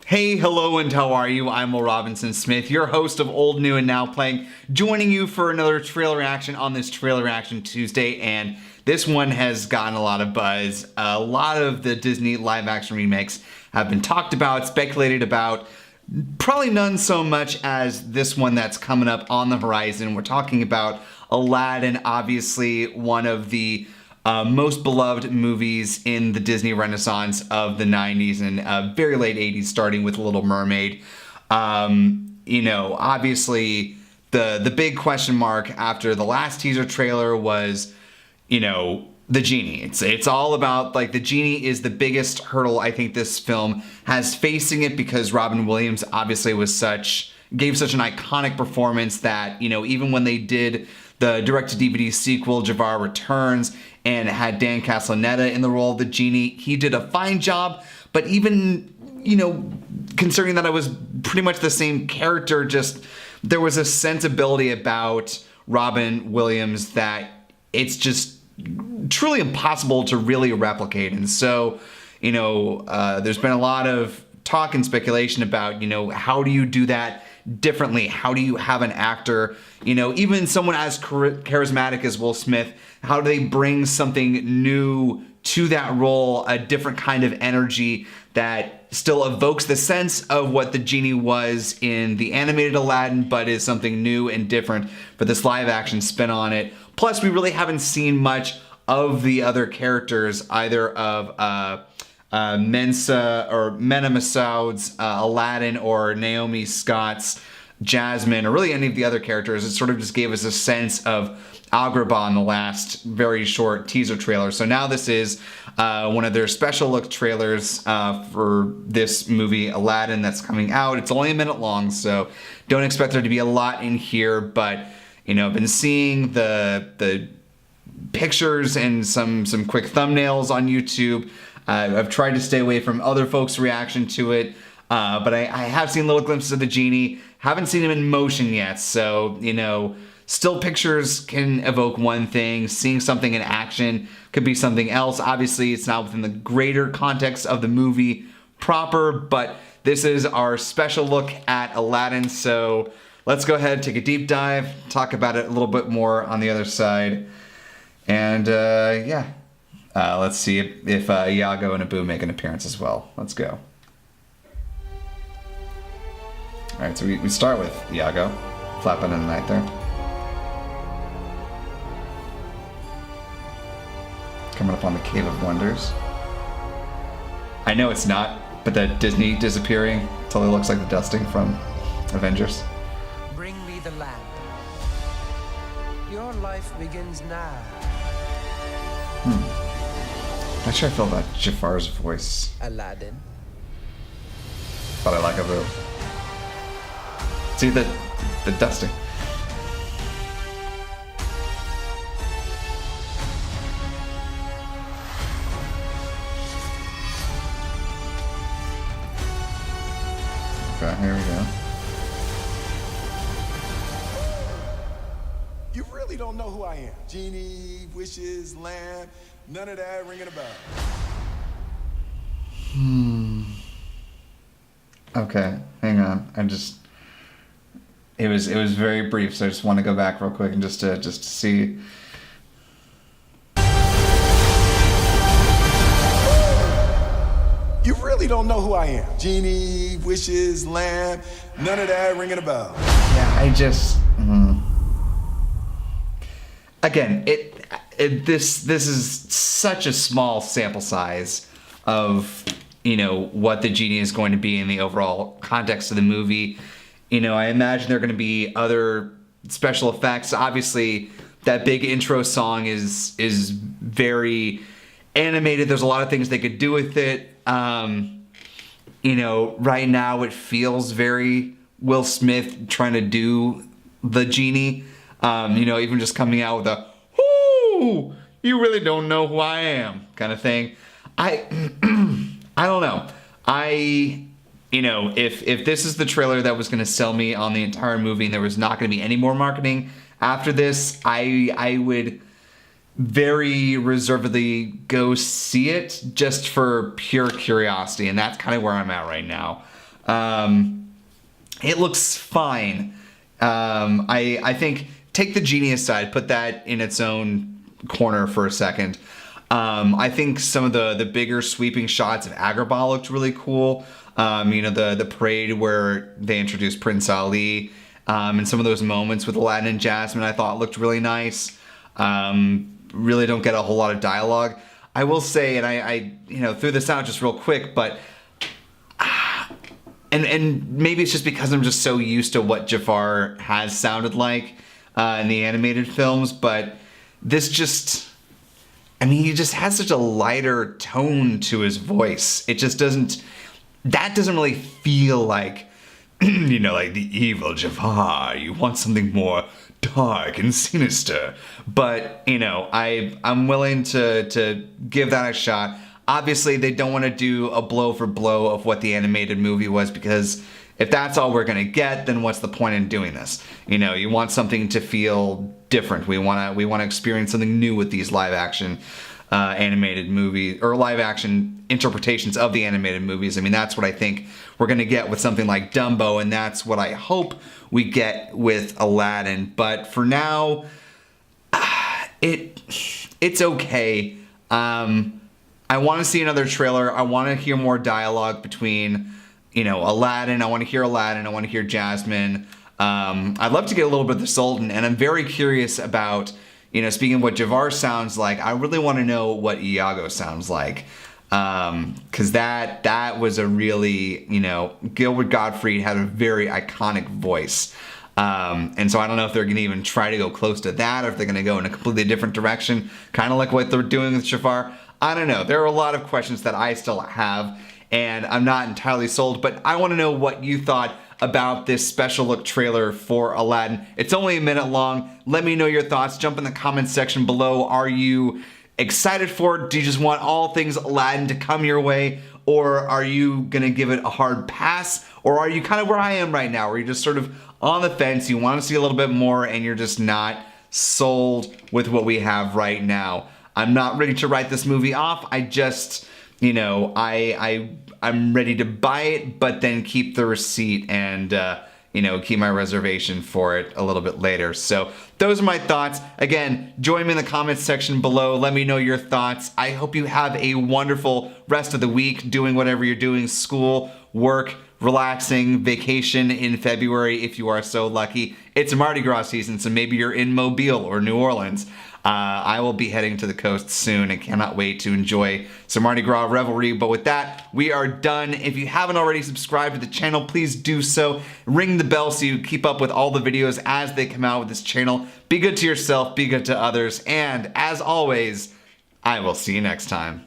Hey, hello, and how are you? I'm Will Robinson Smith, your host of Old, New, and Now Playing, joining you for another trailer reaction on this Trailer Reaction Tuesday, and this one has gotten a lot of buzz. A lot of the Disney live-action remakes have been talked about, speculated about, probably none so much as this one that's coming up on the horizon. We're talking about Aladdin, obviously one of the most beloved movies in the Disney Renaissance of the 90s and very late 80s, starting with Little Mermaid. Obviously the big question mark after the last teaser trailer was, the Genie. It's all about, like, the Genie is the biggest hurdle I think this film has facing it, because Robin Williams obviously gave such an iconic performance that, even when they did the direct-to-DVD sequel, Jafar Returns, and had Dan Castellaneta in the role of the Genie, he did a fine job. But even, considering that I was pretty much the same character, just there was a sensibility about Robin Williams that it's just truly impossible to really replicate. And so, there's been a lot of talk and speculation about, how do you do that differently? How do you have an actor, even someone as charismatic as Will Smith, how do they bring something new to that role, a different kind of energy that still evokes the sense of what the Genie was in the animated Aladdin, but is something new and different for this live action spin on it. Plus, we really haven't seen much of the other characters, either of Mena Massoud's Aladdin, or Naomi Scott's Jasmine, or really any of the other characters. It sort of just gave us a sense of Agrabah in the last very short teaser trailer. So now this is one of their special look trailers for this movie, Aladdin, that's coming out. It's only a minute long, so don't expect there to be a lot in here, but I've been seeing the pictures and some quick thumbnails on YouTube. I've tried to stay away from other folks' reaction to it, but I have seen little glimpses of the Genie. Haven't seen him in motion yet, so, still pictures can evoke one thing. Seeing something in action could be something else. Obviously, it's not within the greater context of the movie proper, but this is our special look at Aladdin, so let's go ahead, take a deep dive, talk about it a little bit more on the other side, and let's see if Iago and Abu make an appearance as well. Let's go. Alright, so we start with Iago, flapping in the night there. Coming up on the Cave of Wonders. I know it's not, but that Disney disappearing totally looks like the dusting from Avengers. Bring me the lamp. Your life begins now. Not sure I feel about Jafar's voice. Aladdin. But I like Abu. See the dusting. Okay, here we go. You really don't know who I am. Genie, wishes, lamb, none of that ringing a bell. Okay, hang on. It was very brief, so I just want to go back real quick and just to see. You really don't know who I am. Genie, wishes, lamb, none of that ringing a bell. Yeah, Again, this is such a small sample size of, what the Genie is going to be in the overall context of the movie. I imagine there are going to be other special effects. Obviously, that big intro song is very animated. There's a lot of things they could do with it. Right now it feels very Will Smith trying to do the Genie. Even just coming out with a, "Ooh, you really don't know who I am" kind of thing. I don't know. If this is the trailer that was going to sell me on the entire movie and there was not going to be any more marketing after this, I would very reservedly go see it just for pure curiosity, and that's kind of where I'm at right now. It looks fine. I think take the Genie aside, put that in its own corner for a second. I think some of the bigger sweeping shots of Agrabah looked really cool. The parade where they introduced Prince Ali, and some of those moments with Aladdin and Jasmine I thought looked really nice. Really don't get a whole lot of dialogue. I will say, and I threw this out just real quick, but and maybe it's just because I'm just so used to what Jafar has sounded like in the animated films, but this just, he just has such a lighter tone to his voice. It just doesn't really feel like, like the evil Jafar. You want something more dark and sinister. But, I'm willing to give that a shot. Obviously, they don't want to do a blow for blow of what the animated movie was, because if that's all we're going to get, then what's the point in doing this? You want something to feel different. We want to experience something new with these live action animated movies, or live action interpretations of the animated movies. That's what I think we're going to get with something like Dumbo, and that's what I hope we get with Aladdin. But for now, it's okay. I want to see another trailer. I want to hear more dialogue between, Aladdin. I want to hear Aladdin. I want to hear Jasmine. I'd love to get a little bit of the Sultan, and I'm very curious about, speaking of what Jafar sounds like, I really want to know what Iago sounds like. Because that was a really, Gilbert Gottfried had a very iconic voice. And so I don't know if they're going to even try to go close to that, or if they're going to go in a completely different direction, kind of like what they're doing with Jafar. I don't know. There are a lot of questions that I still have, and I'm not entirely sold, but I want to know what you thought about this special look trailer for Aladdin. It's only a minute long. Let me know your thoughts. Jump in the comments section below. Are you excited for it? Do you just want all things Aladdin to come your way? Or are you gonna give it a hard pass? Or are you kind of where I am right now, where you're just sort of on the fence, you want to see a little bit more, and you're just not sold with what we have right now? I'm not ready to write this movie off. I just, I'm ready to buy it, but then keep the receipt and, keep my reservation for it a little bit later. So those are my thoughts. Again, join me in the comments section below. Let me know your thoughts. I hope you have a wonderful rest of the week doing whatever you're doing, school, work, relaxing, vacation in February if you are so lucky. It's Mardi Gras season, so maybe you're in Mobile or New Orleans. I will be heading to the coast soon and cannot wait to enjoy some Mardi Gras revelry. But with that, we are done. If you haven't already subscribed to the channel, please do so. Ring the bell so you keep up with all the videos as they come out with this channel. Be good to yourself, be good to others, and as always, I will see you next time.